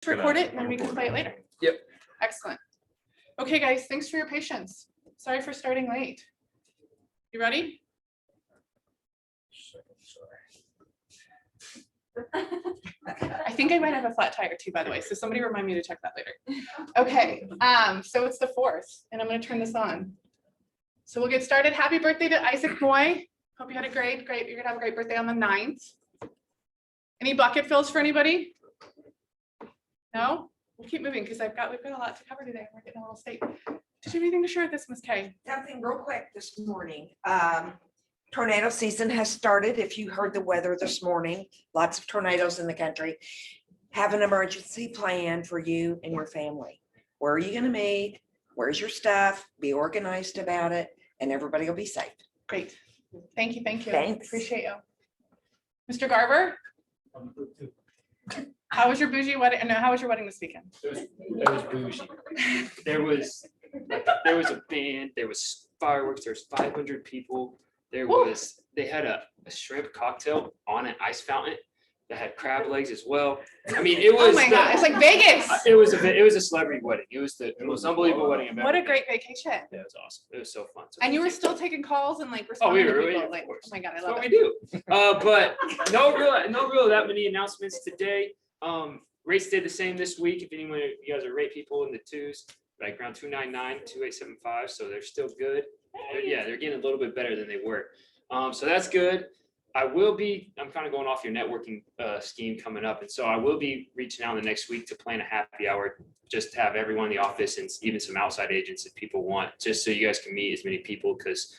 record it and then we can play it later. Yep. Excellent. Okay, guys, thanks for your patience. Sorry for starting late. You ready? I think I might have a flat tire too, by the way, so somebody remind me to check that later. Okay, so it's the 4th, and I'm going to turn this on. So we'll get started. Happy birthday to Isaac Moy. Hope you had a great, you're going to have a great birthday on the 9th. Any bucket fills for anybody? No? We'll keep moving because we've got a lot to cover today. We're getting a little state. Did you have anything to share with this, Ms. Kay? Something real quick this morning. Tornado season has started. If you heard the weather this morning, lots of tornadoes in the country. Have an emergency plan for you and your family. Where are you going to meet? Where's your stuff? Be organized about it, and everybody will be safe. Great. Thank you. Thank you. Thanks. Appreciate you. Mr. Garver? How was your bougie wedding? No, how was your wedding this weekend? It was bougie. There was a band, there was fireworks, there's 500 people. They had a shrimp cocktail on an ice fountain that had crab legs as well. I mean, it was. Oh my God, it's like Vegas. It was a celebrity wedding. It was the most unbelievable wedding I've ever What a been great vacation. to. Yeah, it was awesome. It was so fun. So And you were thank still taking calls and like Oh, we responding were, to people. of Like, oh course. my God, I That's love what it. we do. But no real that many announcements today. Rates stayed the same this week. If anyone, you guys are rate people in the twos, like around 299, 2875. So they're still good. They're getting a little bit better than they were. So that's good. I'm kind of going off your networking scheme coming up. And so I will be reaching out in the next week to plan a happy hour, just to have everyone in the office and even some outside agents if people want, just so you guys can meet as many people, because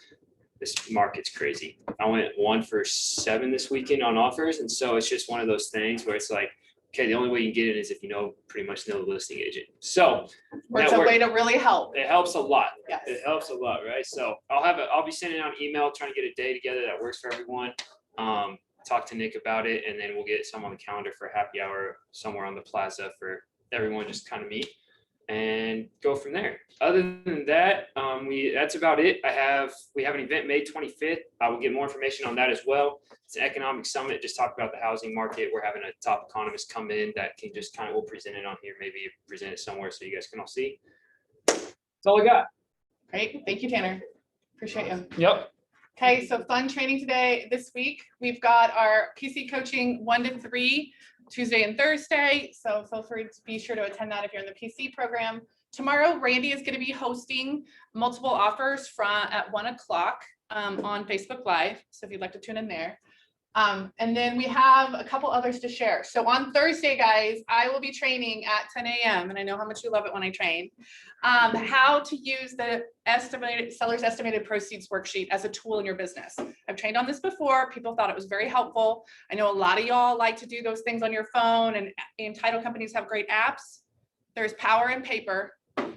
this market's crazy. I went 1 for 7 this weekend on offers. And so it's just one of those things where it's like, okay, the only way you can get it is if you pretty much know the listing agent. So Or it's a way to really help. it helps a lot. Yes. It helps a lot, right? So I'll be sending out an email, trying to get a day together that works for everyone. Talk to Nick about it, and then we'll get some on the calendar for a happy hour somewhere on the plaza for everyone just kind of meet and go from there. Other than that, that's about it. We have an event May 25th. I will get more information on that as well. It's an economic summit, just talk about the housing market. We're having a top economist come in that can just we'll present it on here, maybe present it somewhere so you guys can all see. That's all I got. Great. Thank you, Tanner. Appreciate you. Yep. Okay, so fun training today. This week, we've got our PC coaching 1 to 3, Tuesday and Thursday. So feel free to be sure to attend that if you're in the PC program. Tomorrow, Randy is going to be hosting multiple offers at 1 o'clock on Facebook Live. So if you'd like to tune in there. And then we have a couple others to share. So on Thursday, guys, I will be training at 10 a.m. And I know how much you love it when I train. How to use the seller's estimated proceeds worksheet as a tool in your business. I've trained on this before. People thought it was very helpful. I know a lot of y'all like to do those things on your phone, and title companies have great apps. There's power in paper.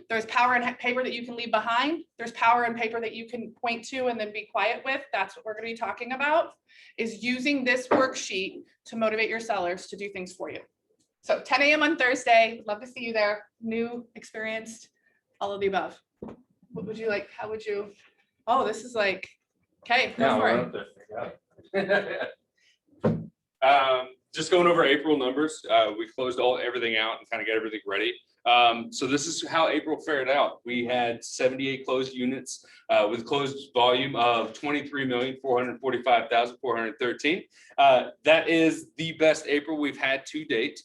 There's power in paper that you can leave behind. There's power in paper that you can point to and then be quiet with. That's what we're going to be talking about, is using this worksheet to motivate your sellers to do things for you. So 10 a.m. on Thursday. Love to see you there. New, experienced, all of the above. What would you like? How would you? Oh, this is like, okay. Go for it. Just going over April numbers. We closed everything out and kind of got everything ready. So this is how April fared out. We had 78 closed units with closed volume of 23,445,413. That is the best April we've had to date.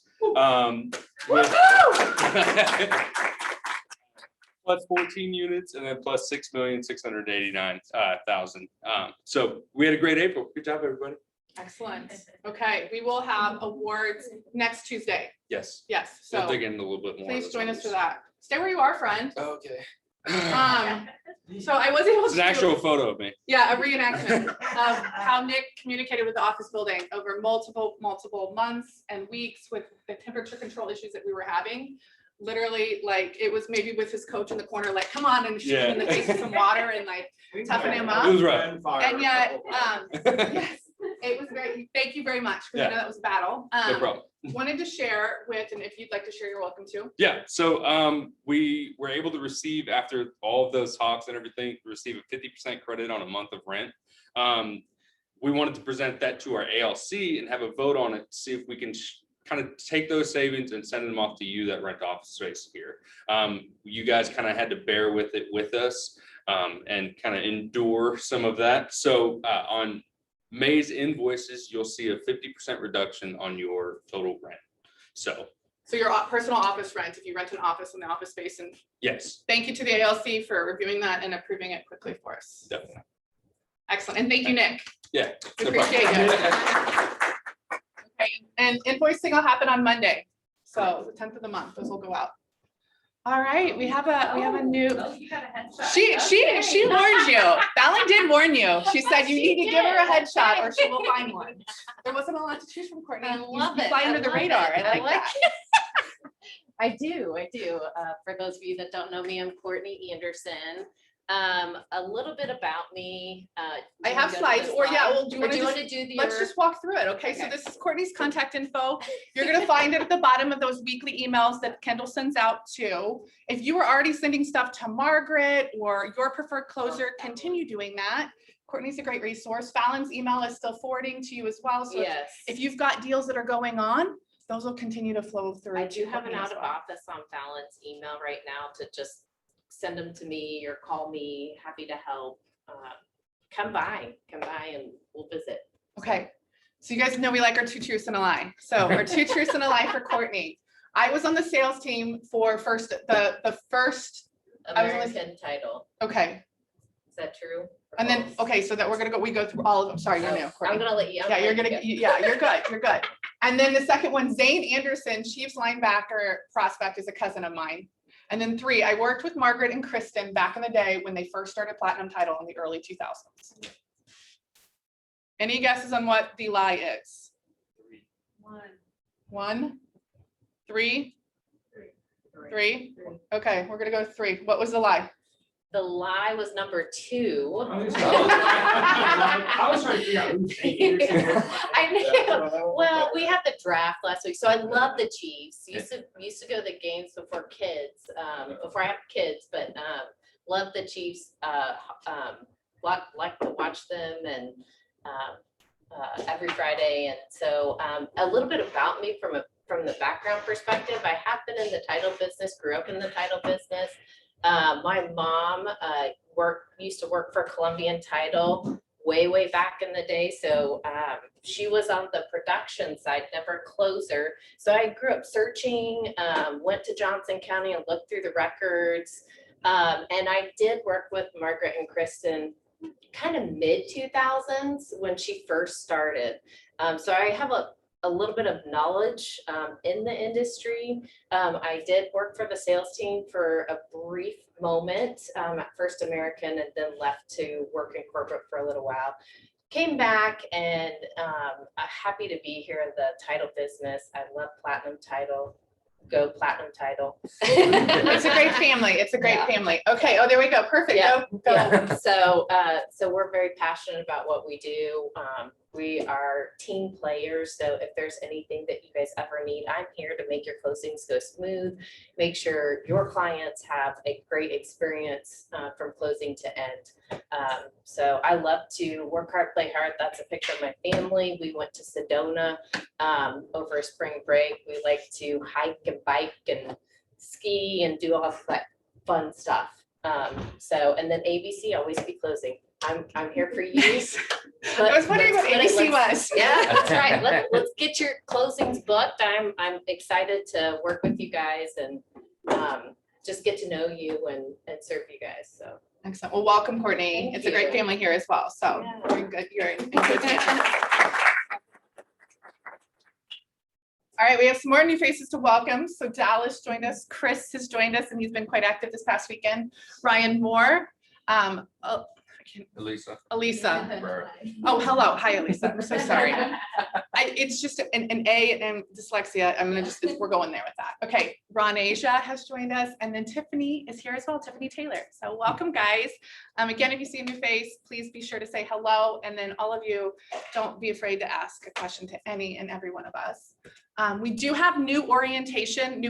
Plus 14 units and then plus 6,689,000. So we had a great April. Good job, everybody. Excellent. Okay, we will have awards next Tuesday. Yes. Yes. We'll So dig in a little bit more. please join us for that. Stay where you are, friend. Okay. So I was able It's to an actual photo of me. Yeah, a reenactment of how Nick communicated with the office building over multiple months and weeks with the temperature control issues that we were having. Literally, like, it was maybe with his coach in the corner, like, come on, and shoot him in the face with some water and like toughen him up. It was right. And yet, yes, it was great. Thank you very much, because I know that was a battle. No problem. Wanted to share with, and if you'd like to share, you're welcome to. Yeah, so we were able to receive, after all of those talks and everything, receive a 50% credit on a month of rent. We wanted to present that to our ALC and have a vote on it, see if we can kind of take those savings and send them off to you that rent office space here. You guys kind of had to bear with it with us and kind of endure some of that. So on May's invoices, you'll see a 50% reduction on your total rent. So your personal office rent, if you rent an office in the office space, and yes, thank you to the ALC for reviewing that and approving it quickly for us. definitely. Excellent. And thank you, Nick. Yeah. We no problem. appreciate it. Okay, and invoicing will happen on Monday. So the 10th of the month, those will go out. All right, we have a new. Oh, you got a headshot. She warned you. Fallon did warn you. She said you need to give her a headshot or she will find one. There wasn't a lot to choose from, Courtney. I You- love you it. fly I under the love radar. it. I like that. I do. For those of you that don't know me, I'm Courtney Anderson. A little bit about me. I have slides, or yeah, well, do you Or want do to you just, want to do the? let's just walk through it, okay? So Okay. this is Courtney's contact info. You're gonna find it at the bottom of those weekly emails that Kendall sends out too. If you were already sending stuff to Margaret or your preferred closer, continue doing that. Courtney's a great resource. Fallon's email is still forwarding to you as well. So Yes. if you've got deals that are going on, those will continue to flow through. I do to have an Courtney as out of well. office on Fallon's email right now to just send them to me or call me. Happy to help. Come by and we'll visit. Okay, so you guys know we like our 2 truths and a lie. So our 2 truths and a lie for Courtney. I was on the sales team for the first, I was on the- American title. okay. Is that true? And then, okay, so that we go through all of them. Sorry, you're new, I'm Courtney. gonna let you. Yeah, you're good, you're good. And then the second one, Zane Anderson, Chiefs linebacker prospect, is a cousin of mine. And then 3, I worked with Margaret and Kristen back in the day when they first started Platinum Title in the early 2000s. Any guesses on what the lie is? 1, 3, 3. Okay, we're gonna go 3. What was the lie? The lie was number 2. I was trying to figure out who's saying it. I know. Well, we had the draft last week, so I love the Chiefs. Used to go to the games before kids, before I had kids, but love the Chiefs. Like to watch them and every Friday. And so a little bit about me from the background perspective. I have been in the title business, grew up in the title business. My mom used to work for Columbian Title way back in the day. So she was on the production side, never closer. So I grew up searching, went to Johnson County and looked through the records. And I did work with Margaret and Kristen kind of mid 2000s when she first started. So I have a little bit of knowledge in the industry. I did work for the sales team for a brief moment at First American, and then left to work in corporate for a little while. Came back and happy to be here in the title business. I love Platinum Title. Go Platinum Title. It's a great family. It's a great Yeah. family. Okay. Oh, there we go. Perfect. Yeah. Go. Yeah. So we're very passionate about what we do. We are team players. So if there's anything that you guys ever need, I'm here to make your closings go smooth. Make sure your clients have a great experience from closing to end. So I love to work hard, play hard. That's a picture of my family. We went to Sedona over spring break. We like to hike and bike and ski and do all of that fun stuff. And then ABC, always be closing. I'm here for you. I was wondering what ABC was. Yeah, that's right. Let's get your closings booked. I'm excited to work with you guys and just get to know you and serve you guys. So Excellent. Well, welcome, Courtney. Thank It's a great you. family here as well. So Yeah. you're good. You're in good hands. All right, we have some more new faces to welcome. So Dallas joined us, Chris has joined us, and he's been quite active this past weekend. Ryan Moore, Elisa. Elisa. Right. Oh, hello. Hi, Elisa. I'm so sorry. It's just an A and dyslexia. We're going there with that. Okay, Ron Asia has joined us, and then Tiffany is here as well, Tiffany Taylor. So welcome, guys. Again, if you see a new face, please be sure to say hello. And then all of you, don't be afraid to ask a question to any and every one of us. We do have new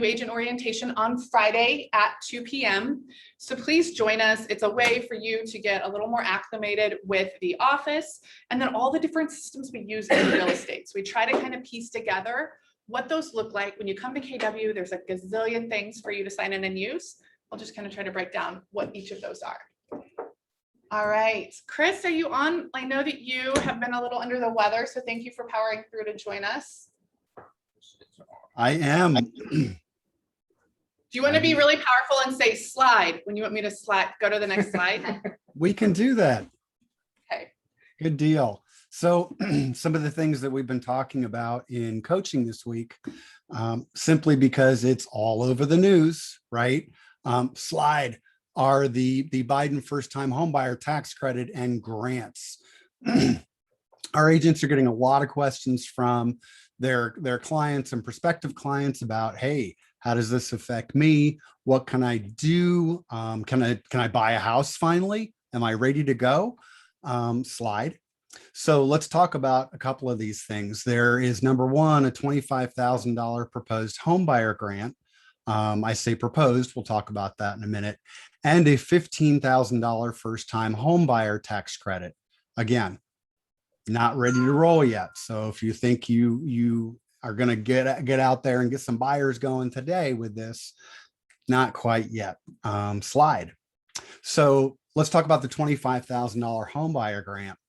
agent orientation on Friday at 2 p.m. So please join us. It's a way for you to get a little more acclimated with the office and then all the different systems we use in real estate. So we try to kind of piece together what those look like. When you come to KW, there's a gazillion things for you to sign in and use. I'll just kind of try to break down what each of those are. All right, Chris, are you on? I know that you have been a little under the weather, so thank you for powering through to join us. I am. Do you want to be really powerful and say slide when you want me to slide? Go to the next slide. We can do that. Okay. Good deal. So some of the things that we've been talking about in coaching this week, simply because it's all over the news, right? Slide are the Biden first-time homebuyer tax credit and grants. Our agents are getting a lot of questions from their clients and prospective clients about, hey, how does this affect me? What can I do? Can I buy a house finally? Am I ready to go? Slide. So let's talk about a couple of these things. There is number one, a $25,000 proposed homebuyer grant. I say proposed, we'll talk about that in a minute, and a $15,000 first-time homebuyer tax credit. Again, not ready to roll yet. So if you think you are going to get out there and get some buyers going today with this, not quite yet. Slide. So let's talk about the $25,000 homebuyer grant.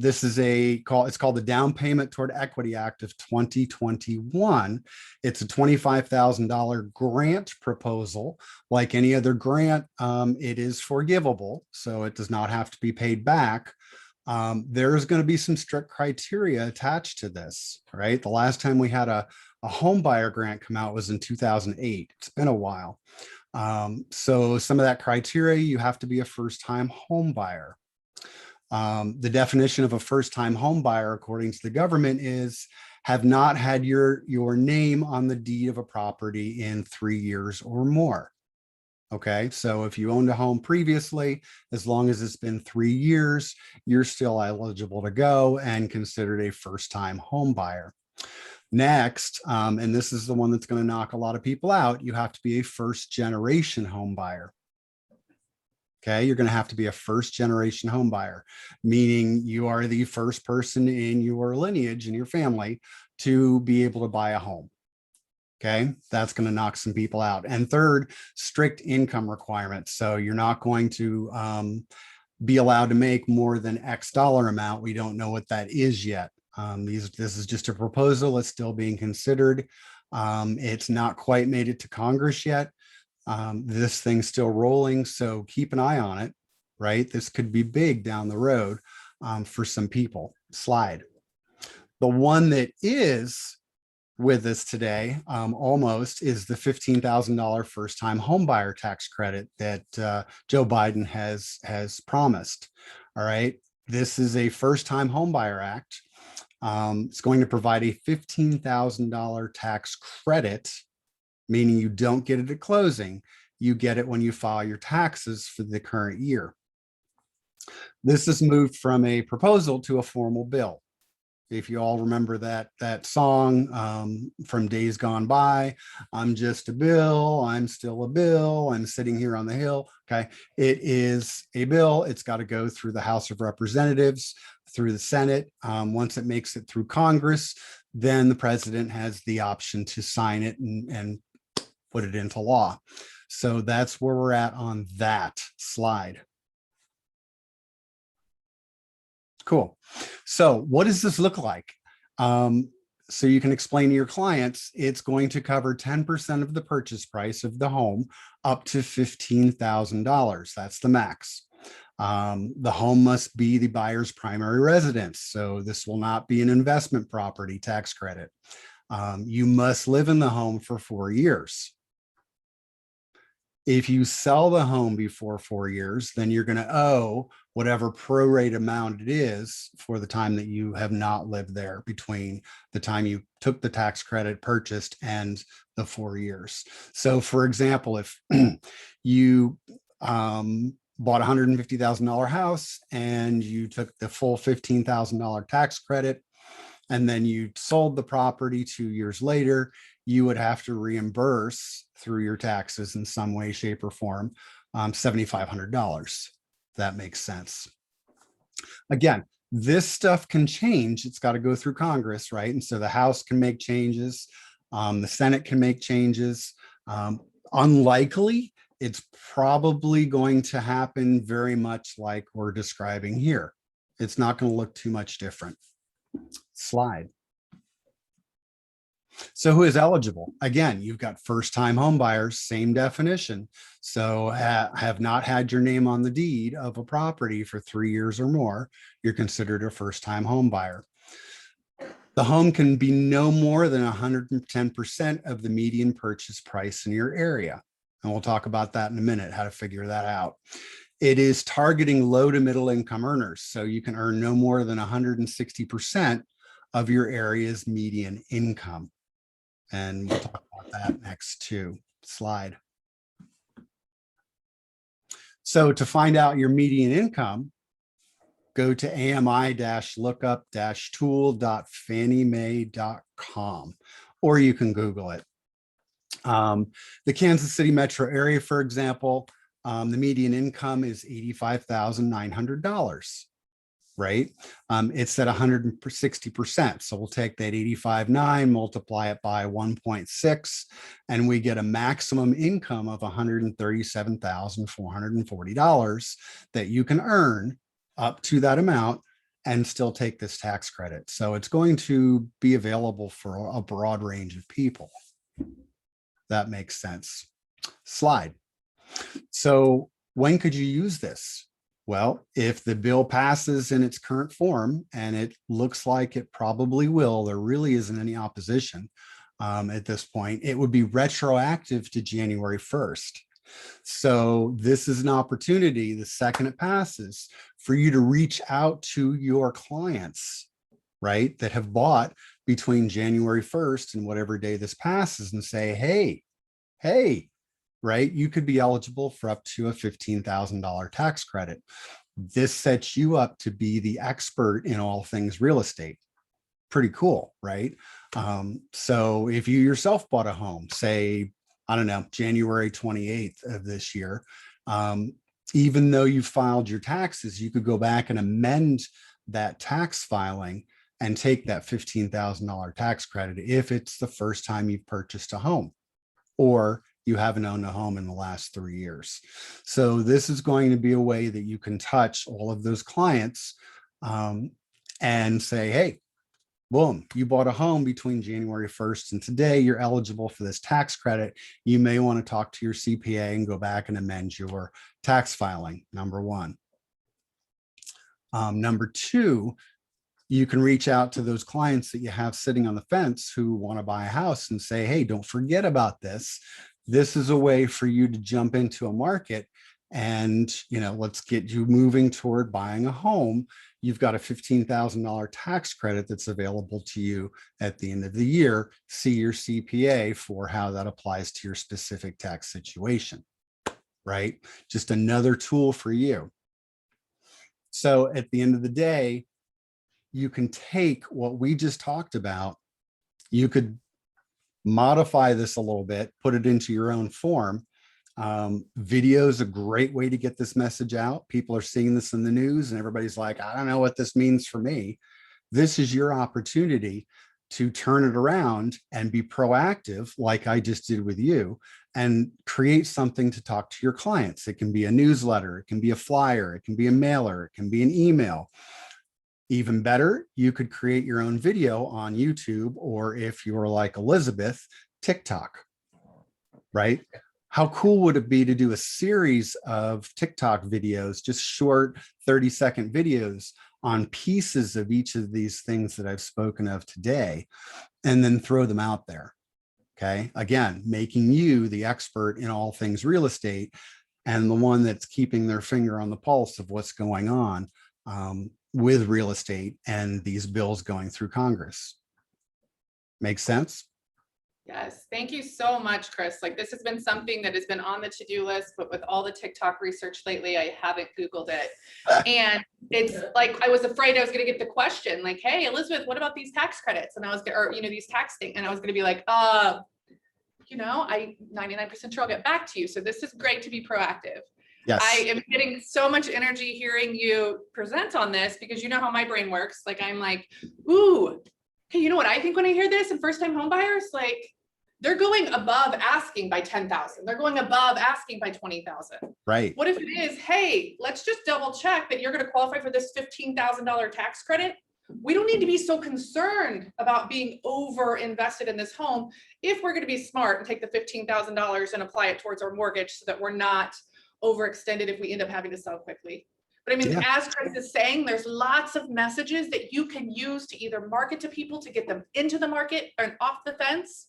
This is it's called the Down Payment Toward Equity Act of 2021. It's a $25,000 grant proposal. Like any other grant, it is forgivable, so it does not have to be paid back. There's going to be some strict criteria attached to this, right? The last time we had a home buyer grant come out was in 2008. It's been a while. So some of that criteria, you have to be a first-time home buyer. The definition of a first-time home buyer, according to the government, is have not had your name on the deed of a property in 3 years or more. Okay, so if you owned a home previously, as long as it's been 3 years, you're still eligible to go and considered a first-time home buyer. Next, and this is the one that's going to knock a lot of people out, you have to be a first-generation home buyer. Okay, you're going to have to be a first-generation home buyer, meaning you are the first person in your lineage, in your family, to be able to buy a home. Okay, that's going to knock some people out. And third, strict income requirements. So you're not going to be allowed to make more than X dollar amount. We don't know what that is yet. This is just a proposal. It's still being considered. It's not quite made it to Congress yet. This thing's still rolling, so keep an eye on it, right? This could be big down the road for some people. Slide. The one that is with us today, almost, is the $15,000 first-time homebuyer tax credit that Joe Biden has promised. All right, this is a first-time homebuyer act. It's going to provide a $15,000 tax credit, meaning you don't get it at closing. You get it when you file your taxes for the current year. This has moved from a proposal to a formal bill. If you all remember that song from Days Gone By, I'm just a bill, I'm still a bill, I'm sitting here on the hill. Okay, it is a bill. It's got to go through the House of Representatives, through the Senate. Once it makes it through Congress, then the president has the option to sign it and put it into law. So that's where we're at on that slide. Cool. So what does this look like? So you can explain to your clients, it's going to cover 10% of the purchase price of the home up to $15,000. That's the max. The home must be the buyer's primary residence. So this will not be an investment property tax credit. You must live in the home for 4 years. If you sell the home before 4 years, then you're going to owe whatever prorate amount it is for the time that you have not lived there between the time you took the tax credit, purchased, and the 4 years. So for example, if you bought a $150,000 house and you took the full $15,000 tax credit, and then you sold the property 2 years later, you would have to reimburse through your taxes in some way, shape, or form, $7,500. That makes sense. Again, This stuff can change. It's got to go through Congress, right? And so the House can make changes. The Senate can make changes. Unlikely, it's probably going to happen very much like we're describing here. It's not going to look too much different. Slide. So who is eligible? Again, you've got first-time home buyers, same definition. So have not had your name on the deed of a property for 3 years or more, you're considered a first-time home buyer. The home can be no more than 110% of the median purchase price in your area. And we'll talk about that in a minute, how to figure that out. It is targeting low to middle income earners. So you can earn no more than 160% of your area's median income. And we'll talk about that next too. Slide. So to find out your median income, go to ami-lookup-tool.fanniemae.com, or you can Google it. The Kansas City metro area, for example, the median income is $85,900. Right? It's at 160%. So we'll take that 85.9, multiply it by 1.6, and we get a maximum income of $137,440 that you can earn up to that amount and still take this tax credit. So it's going to be available for a broad range of people. That makes sense. Slide. So when could you use this? Well, if the bill passes in its current form, and it looks like it probably will, there really isn't any opposition at this point, it would be retroactive to January 1st. So this is an opportunity, the second it passes, for you to reach out to your clients, right, that have bought between January 1st and whatever day this passes and say, hey, right? You could be eligible for up to a $15,000 tax credit. This sets you up to be the expert in all things real estate. Pretty cool, right? So if you yourself bought a home, say, I don't know, January 28th of this year, even though you filed your taxes, you could go back and amend that tax filing and take that $15,000 tax credit if it's the first time you've purchased a home, or you haven't owned a home in the last 3 years. So this is going to be a way that you can touch all of those clients and say, hey, boom, you bought a home between January 1st and today, you're eligible for this tax credit. You may want to talk to your CPA and go back and amend your tax filing, number one. Number two, you can reach out to those clients that you have sitting on the fence who want to buy a house and say, hey, don't forget about this. This is a way for you to jump into a market and, let's get you moving toward buying a home. You've got a $15,000 tax credit that's available to you at the end of the year. See your CPA for how that applies to your specific tax situation, right? Just another tool for you. So at the end of the day, you can take what we just talked about, you could modify this a little bit, put it into your own form. Video is a great way to get this message out. People are seeing this in the news and everybody's like, I don't know what this means for me. This is your opportunity to turn it around and be proactive, like I just did with you, and create something to talk to your clients. It can be a newsletter, it can be a flyer, it can be a mailer, it can be an email. Even better, you could create your own video on YouTube, or if you're like Elizabeth, TikTok, right? How cool would it be to do a series of TikTok videos, just short 30-second videos on pieces of each of these things that I've spoken of today, and then throw them out there, okay? Again, making you the expert in all things real estate and the one that's keeping their finger on the pulse of what's going on with real estate and these bills going through Congress. Make sense? Yes, thank you so much, Chris. Like, this has been something that has been on the to-do list, but with all the TikTok research lately, I haven't Googled it. And it's like, I was afraid I was going to get the question like, hey, Elizabeth, what about these tax credits? And I was, or, these tax things. And I was going to be like, I'm 99% sure I'll get back to you. So this is great to be proactive. Yes. I am getting so much energy hearing you present on this because you know how my brain works. Like, I'm like, ooh, hey, you know what I think when I hear this and first time home buyers, like they're going above asking by 10,000. They're going above asking by 20,000. Right. What if it is, hey, let's just double check that you're going to qualify for this $15,000 tax credit. We don't need to be so concerned about being over invested in this home if we're going to be smart and take the $15,000 and apply it towards our mortgage so that we're not overextended if we end up having to sell quickly. But I mean, Yeah. as Chris is saying, there's lots of messages that you can use to either market to people to get them into the market and off the fence,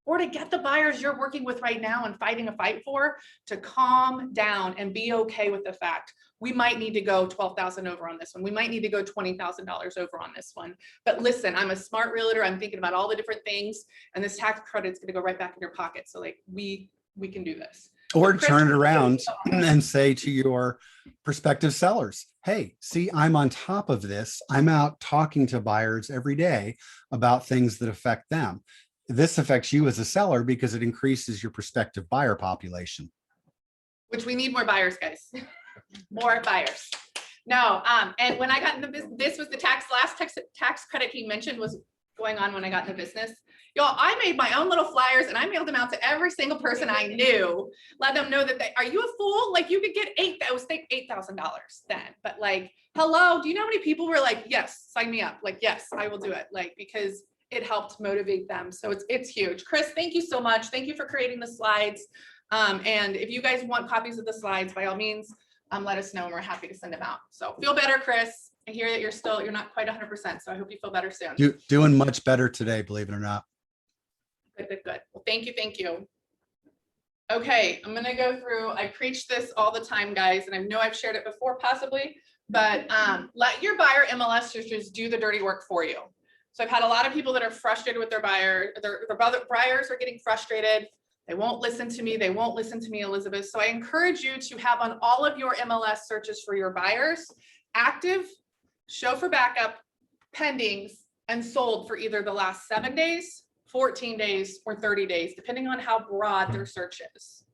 or to get the buyers you're working with right now and fighting a fight for to calm down and be okay with the fact we might need to go 12,000 over on this one. We might need to go $20,000 over on this one. But listen, I'm a smart realtor. I'm thinking about all the different things, and this tax credit's going to go right back in your pocket. So like we can do this. Or So Chris, turn it around and say to your prospective sellers, hey, see, I'm on top of this. I'm out talking to buyers every day about things that affect them. This affects you as a seller because it increases your prospective buyer population. which we need more buyers, guys. More buyers. No, and when I got into business, this was the last tax credit he mentioned was going on when I got into business. Y'all, I made my own little flyers and I mailed them out to every single person I knew. Let them know that are you a fool? Like, you could get $8,000 then, but like, hello, do you know how many people were like, yes, sign me up? Like, yes, I will do it. Like, because it helped motivate them. So it's huge. Chris, thank you so much. Thank you for creating the slides. And if you guys want copies of the slides, by all means, let us know and we're happy to send them out. So feel better, Chris. I hear that you're not quite 100%. So I hope you feel better soon. Doing much better today, believe it or not. Good. Well, thank you. Okay, I'm gonna go through, I preach this all the time, guys, and I know I've shared it before possibly, but let your buyer MLS searches do the dirty work for you. So I've had a lot of people that are frustrated with their buyer, their buyers are getting frustrated. They won't listen to me. They won't listen to me, Elizabeth. So I encourage you to have on all of your MLS searches for your buyers, active, show for backup, pendings, and sold for either the last 7 days, 14 days, or 30 days, depending on how broad their search is.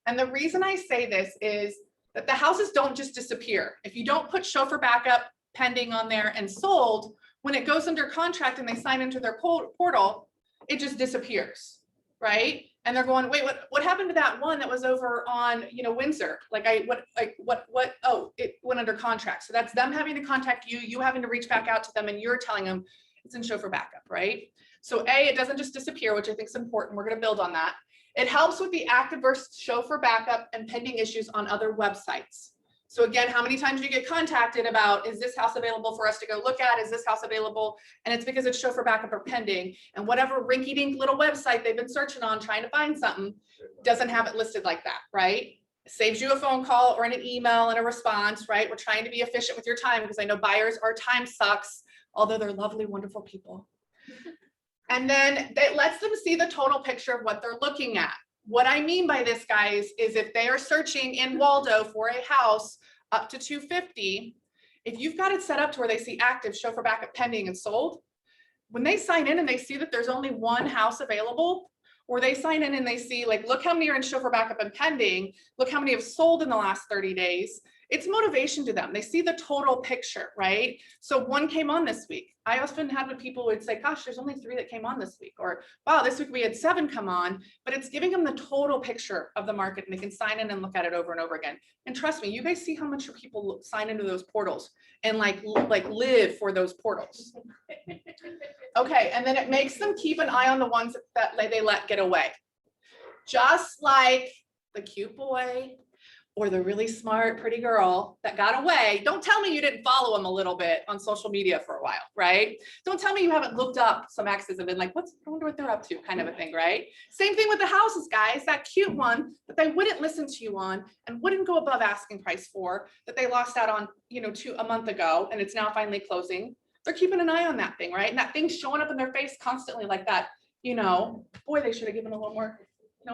And the reason I say this is that the houses don't just disappear. If you don't put show for backup, pending on there, and sold, when it goes under contract and they sign into their portal, it just disappears, right? And they're going, wait, what happened to that one that was over on, Windsor? Oh, it went under contract. So that's them having to contact you, you having to reach back out to them, and you're telling them it's in show for backup, right? So it doesn't just disappear, which I think is important. We're going to build on that. It helps with the active versus show for backup and pending issues on other websites. So again, how many times do you get contacted about, is this house available for us to go look at? Is this house available? And it's because it's show for backup or pending. And whatever rinky-dink little website they've been searching on trying to find something doesn't have it listed like that, right? It saves you a phone call or an email and a response, right? We're trying to be efficient with your time because I know buyers, our time sucks, although they're lovely, wonderful people. And then it lets them see the total picture of what they're looking at. What I mean by this, guys, is if they are searching in Waldo for a house up to 250, if you've got it set up to where they see active, show for backup, pending, and sold, when they sign in and they see that there's only one house available, or they sign in and they see, like, look how many are in show for backup and pending, look how many have sold in the last 30 days, it's motivation to them. They see the total picture, right? So one came on this week. I often had with people would say, gosh, there's only 3 that came on this week, or wow, this week we had 7 come on, but it's giving them the total picture of the market and they can sign in and look at it over and over again. And trust me, you guys see how much people sign into those portals and like live for those portals. Okay, and then it makes them keep an eye on the ones that they let get away. Just like the cute boy or the really smart, pretty girl that got away. Don't tell me you didn't follow them a little bit on social media for a while, right? Don't tell me you haven't looked up some exes and been like, I wonder what they're up to, kind of a thing, right? Same thing with the houses, guys. That cute one that they wouldn't listen to you on and wouldn't go above asking price for, that they lost out on, a month ago, and it's now finally closing. They're keeping an eye on that thing, right? And that thing's showing up in their face constantly like that, boy, they should have given a little more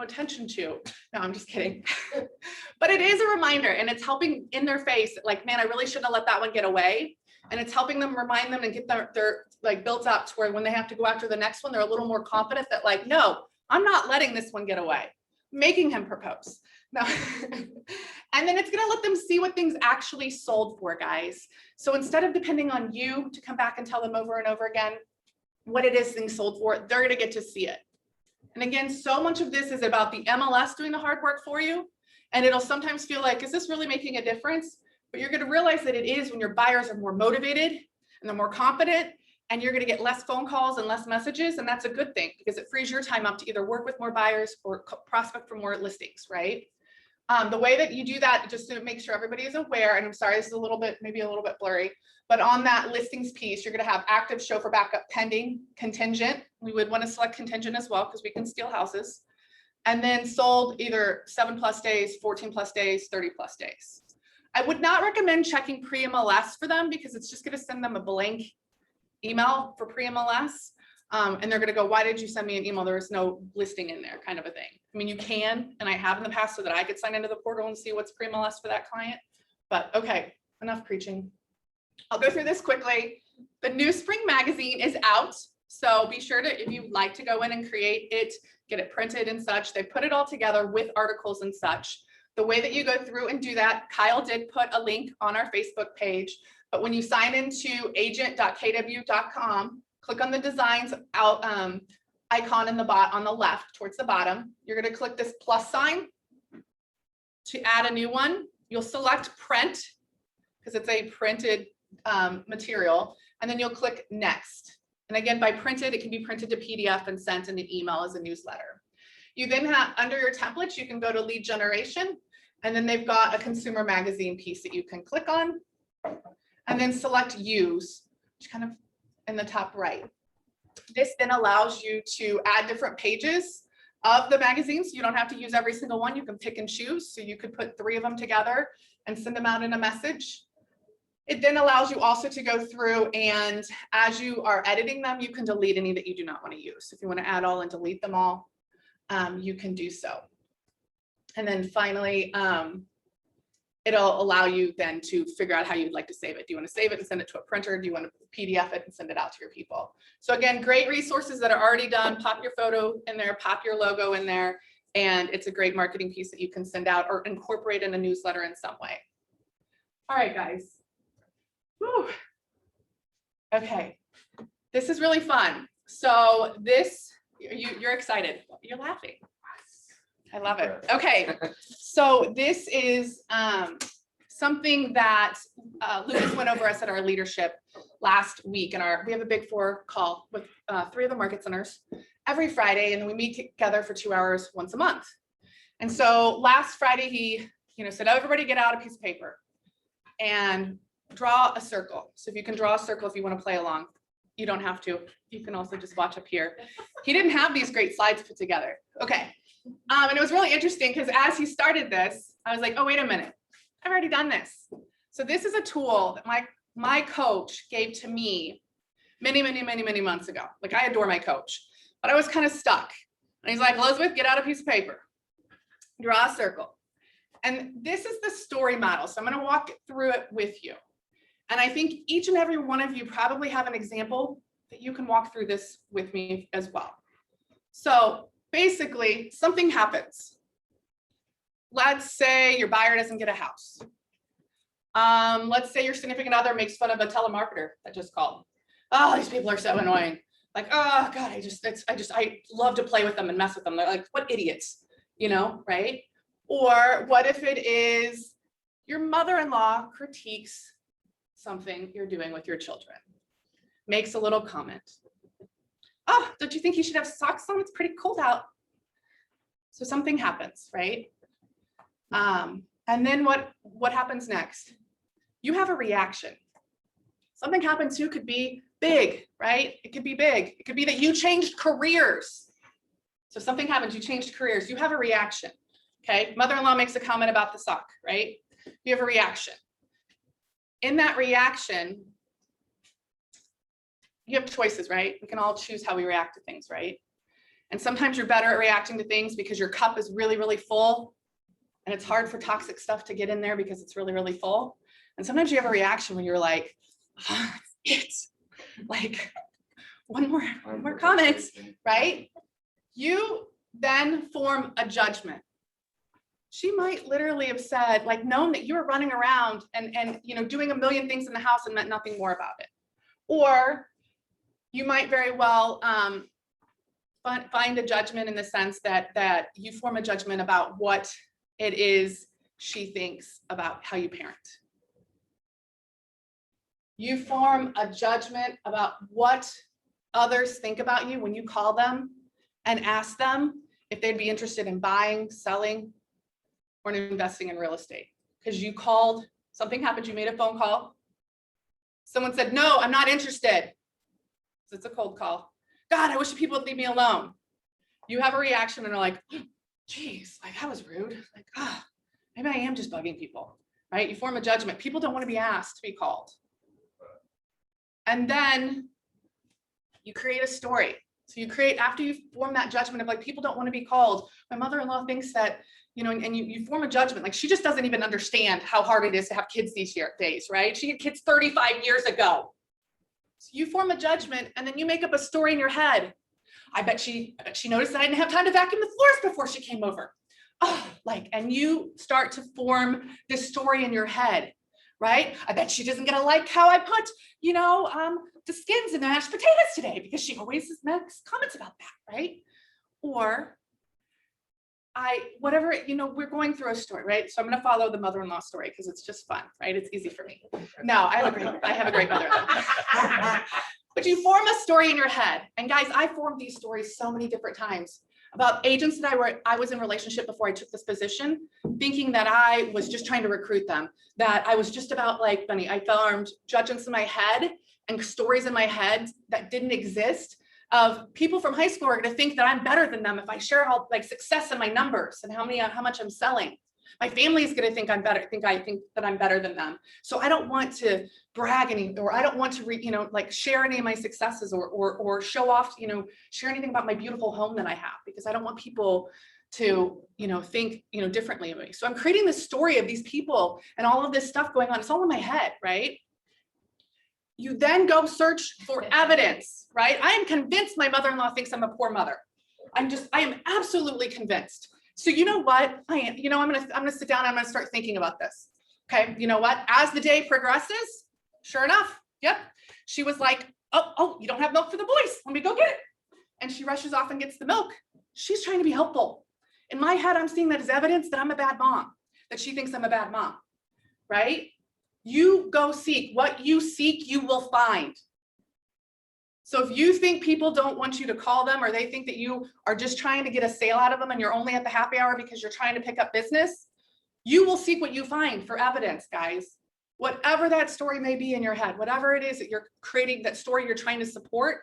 attention to. No, I'm just kidding. But it is a reminder, and it's helping in their face, like, man, I really shouldn't have let that one get away. And it's helping them remind them and get their like built up to where when they have to go after the next one, they're a little more confident that like, no, I'm not letting this one get away. making him propose. No. And then it's gonna let them see what things actually sold for, guys. So instead of depending on you to come back and tell them over and over again what it is things sold for, they're gonna get to see it. And again, so much of this is about the MLS doing the hard work for you. And it'll sometimes feel like, is this really making a difference? But you're gonna realize that it is when your buyers are more motivated and they're more confident, and you're gonna get less phone calls and less messages. And that's a good thing because it frees your time up to either work with more buyers or prospect for more listings, right? The way that you do that, just to make sure everybody is aware, and I'm sorry, this is a little bit, maybe a little bit blurry, but on that listings piece, you're gonna have active, show for backup, pending, contingent. We would wanna select contingent as well because we can steal houses. And then sold either 7+ days, 14+ days, 30+ days. I would not recommend checking pre-MLS for them because it's just gonna send them a blank email for pre-MLS. And they're gonna go, why did you send me an email? There was no listing in there, kind of a thing. I mean, you can, and I have in the past so that I could sign into the portal and see what's pre-MLS for that client. But okay, enough preaching. I'll go through this quickly. The new spring magazine is out. So be sure to, if you'd like to go in and create it, get it printed and such, they put it all together with articles and such. The way that you go through and do that, Kyle did put a link on our Facebook page, but when you sign into agent.kw.com, click on the designs out icon in the on the left towards the bottom. You're going to click this plus sign to add a new one. You'll select print because it's a printed material, and then you'll click next. And again, by printed, it can be printed to PDF and sent in an email as a newsletter. You then have, under your templates, you can go to lead generation, and then they've got a consumer magazine piece that you can click on, and then select use, which kind of in the top right. This then allows you to add different pages of the magazines. You don't have to use every single one. You can pick and choose. So you could put 3 of them together and send them out in a message. It then allows you also to go through, and as you are editing them, you can delete any that you do not want to use. If you want to add all and delete them all, you can do so. And then finally, it'll allow you then to figure out how you'd like to save it. Do you want to save it and send it to a printer? Do you want to PDF it and send it out to your people? So again, great resources that are already done. Pop your photo in there, pop your logo in there, and it's a great marketing piece that you can send out or incorporate in a newsletter in some way. All right, guys. Whew. Okay, this is really fun. So this, you're excited. You're laughing. I love it. Okay, so this is something that Lucas went over us at our leadership last week. And we have a Big 4 call with 3 of the market centers every Friday, and we meet together for 2 hours once a month. And so last Friday, he said, oh, everybody get out a piece of paper and draw a circle. So if you can draw a circle if you want to play along, you don't have to. You can also just watch up here. He didn't have these great slides put together. Okay. And it was really interesting because as he started this, I was like, oh, wait a minute. I've already done this. So this is a tool that my coach gave to me many months ago. Like, I adore my coach, but I was kind of stuck. And he's like, Elizabeth, get out a piece of paper, draw a circle. And this is the story model. So I'm going to walk through it with you. And I think each and every one of you probably have an example that you can walk through this with me as well. So basically, something happens. Let's say your buyer doesn't get a house. Let's say your significant other makes fun of a telemarketer that just called. Oh, these people are so annoying. Like, oh God, I love to play with them and mess with them. They're like, what idiots, right? Or what if it is your mother-in-law critiques something you're doing with your children, makes a little comment. Oh, don't you think you should have socks on? It's pretty cold out. So something happens, right? And then what happens next? You have a reaction. Something happens too, could be big, right? It could be big. It could be that you changed careers. So something happens, you changed careers, you have a reaction, okay? Mother-in-law makes a comment about the sock, right? You have a reaction. In that reaction, you have choices, right? We can all choose how we react to things, right? And sometimes you're better at reacting to things because your cup is really full and it's hard for toxic stuff to get in there because it's really full. And sometimes you have a reaction when you're like, oh, it's like one more comment, right? You then form a judgment. She might literally have said, like, known that you were running around and you know, doing a million things in the house and meant nothing more about it. Or you might very well find a judgment in the sense that you form a judgment about what it is she thinks about how you parent. You form a judgment about what others think about you when you call them and ask them if they'd be interested in buying, selling, or investing in real estate. Because you called, something happened, you made a phone call. Someone said, no, I'm not interested. So it's a cold call. God, I wish people would leave me alone. You have a reaction and are like, geez, like that was rude. Like, maybe I am just bugging people, right? You form a judgment. People don't want to be asked to be called. And then you create a story. So you create, after you form that judgment of like, people don't want to be called. My mother-in-law thinks that, you know, and you form a judgment. Like she just doesn't even understand how hard it is to have kids these days, right? She had kids 35 years ago. So you form a judgment and then you make up a story in your head. I bet she noticed that I didn't have time to vacuum the floors before she came over. Oh, like, and you start to form this story in your head, right? I bet she doesn't gonna like how I put, you know, the skins in the mashed potatoes today because she always makes comments about that, right? Or whatever, you know, we're going through a story, right? So I'm gonna follow the mother-in-law story because it's just fun, right? It's easy for me. No, I have a great mother-in-law. But you form a story in your head. And guys, I formed these stories so many different times about agents that I was in relationship before I took this position, thinking that I was just trying to recruit them, that I was just about like, funny, I formed judgments in my head and stories in my head that didn't exist of people from high school are going to think that I'm better than them if I share how like success in my numbers and how much I'm selling. My family is going to think I'm better, I think that I'm better than them. So I don't want to brag or I don't want to like share any of my successes or show off, you know, share anything about my beautiful home that I have, because I don't want people to, you know, think, you know, differently of me. So I'm creating this story of these people and all of this stuff going on. It's all in my head, right? You then go search for evidence, right? I am convinced my mother-in-law thinks I'm a poor mother. I am absolutely convinced. So you know what? I'm gonna sit down and I'm gonna start thinking about this. Okay, you know what? As the day progresses, sure enough, yep. She was like, oh, you don't have milk for the boys. Let me go get it. And she rushes off and gets the milk. She's trying to be helpful. In my head, I'm seeing that as evidence that I'm a bad mom, that she thinks I'm a bad mom, right? You go seek. What you seek, you will find. So if you think people don't want you to call them, or they think that you are just trying to get a sale out of them and you're only at the happy hour because you're trying to pick up business, you will seek what you find for evidence, guys. Whatever that story may be in your head, whatever it is that you're creating, that story you're trying to support.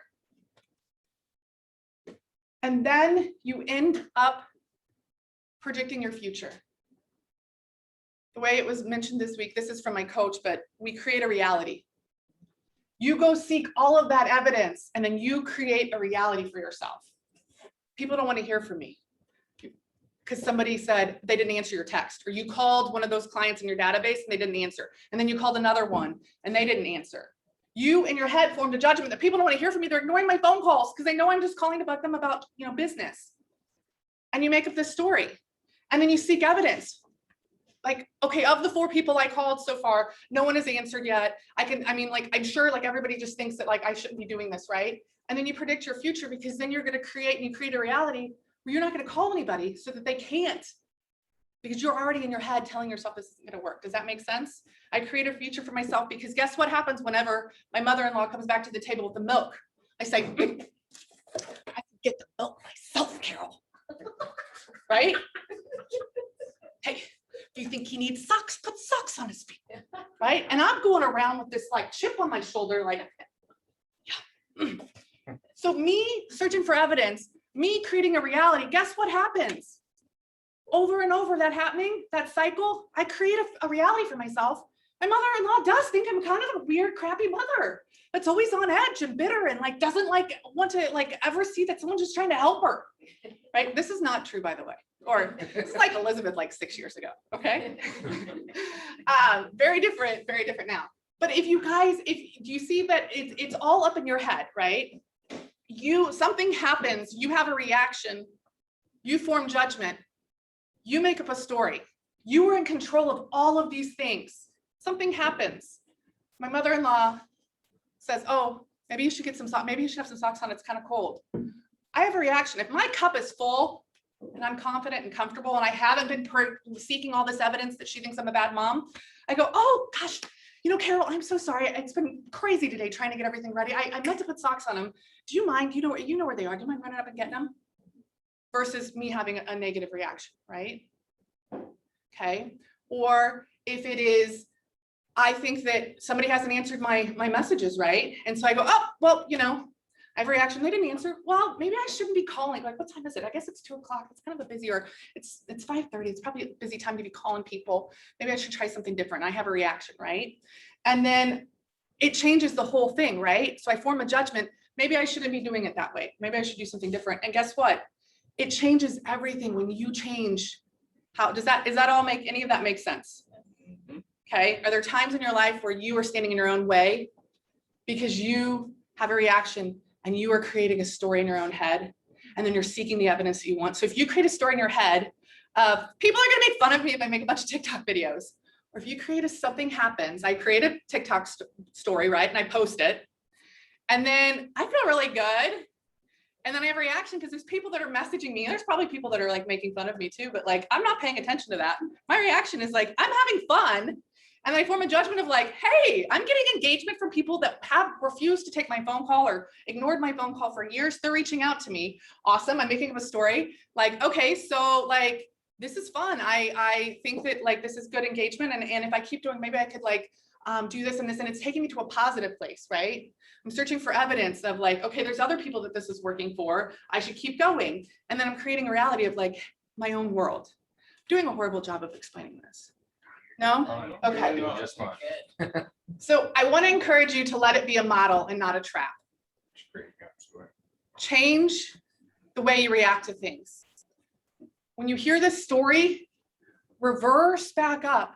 And then you end up predicting your future. The way it was mentioned this week, this is from my coach, but we create a reality. You go seek all of that evidence and then you create a reality for yourself. People don't want to hear from me because somebody said they didn't answer your text, or you called one of those clients in your database and they didn't answer. And then you called another one and they didn't answer. You in your head formed a judgment that people don't want to hear from me. They're ignoring my phone calls because they know I'm just calling to bug them about, you know, business. And you make up this story and then you seek evidence. Like, okay, of the 4 people I called so far, no one has answered yet. I'm sure like everybody just thinks that like I shouldn't be doing this, right? And then you predict your future, because then you're going to create a reality where you're not going to call anybody so that they can't, because you're already in your head telling yourself this isn't going to work. Does that make sense? I create a future for myself, because guess what happens whenever my mother-in-law comes back to the table with the milk? I say, I can get the milk myself, Carol. Right? Hey, do you think he needs socks? Put socks on his feet, right? And I'm going around with this like chip on my shoulder, like, yeah. So me searching for evidence, me creating a reality, guess what happens? Over and over that happening, that cycle, I create a reality for myself. My mother-in-law does think I'm kind of a weird, crappy mother that's always on edge and bitter and like doesn't like want to like ever see that someone's just trying to help her, right? This is not true, by the way. Or it's like Elizabeth like 6 years ago, okay? Very different now. But if you guys, if you see that it's all up in your head, right? Something happens, you have a reaction, You form judgment. You make up a story. You were in control of all of these things. Something happens. My mother-in-law says, oh, maybe you should get some socks. Maybe you should have some socks on. It's kind of cold. I have a reaction. If my cup is full and I'm confident and comfortable and I haven't been seeking all this evidence that she thinks I'm a bad mom, I go, oh gosh, you know, Carol, I'm so sorry. It's been crazy today trying to get everything ready. I meant to put socks on them. Do you mind? You know where they are. Do you mind running up and getting them? Versus me having a negative reaction, right? Okay. Or if it is, I think that somebody hasn't answered my messages, right? And so I go, oh, well, you know, I have a reaction. They didn't answer. Well, maybe I shouldn't be calling. Like, what time is it? I guess it's 2 o'clock. It's kind of a busy, or it's 5:30. It's probably a busy time to be calling people. Maybe I should try something different. I have a reaction, right? And then it changes the whole thing, right? So I form a judgment. Maybe I shouldn't be doing it that way. Maybe I should do something different. And guess what? It changes everything when you change. How does that all make any of that make sense? Okay. Are there times in your life where you are standing in your own way because you have a reaction and you are creating a story in your own head, and then you're seeking the evidence that you want? So if you create a story in your head of people are going to make fun of me if I make a bunch of TikTok videos, or if you create something happens, I create a TikTok story, right? And I post it, and then I feel really good. And then I have a reaction because there's people that are messaging me. There's probably people that are like making fun of me too, but like, I'm not paying attention to that. My reaction is like, I'm having fun. And I form a judgment of like, hey, I'm getting engagement from people that have refused to take my phone call or ignored my phone call for years. They're reaching out to me. Awesome. I'm making up a story. Like, okay, so like, this is fun. I think that like, this is good engagement. And if I keep doing, maybe I could like do this and this, and it's taking me to a positive place, right? I'm searching for evidence of like, okay, there's other people that this is working for. I should keep going. And then I'm creating a reality of like my own world. I'm doing a horrible job of explaining this. No? Okay. Just fine. So I want to encourage you to let it be a model and not a trap. Change the way you react to things. When you hear this story, reverse back up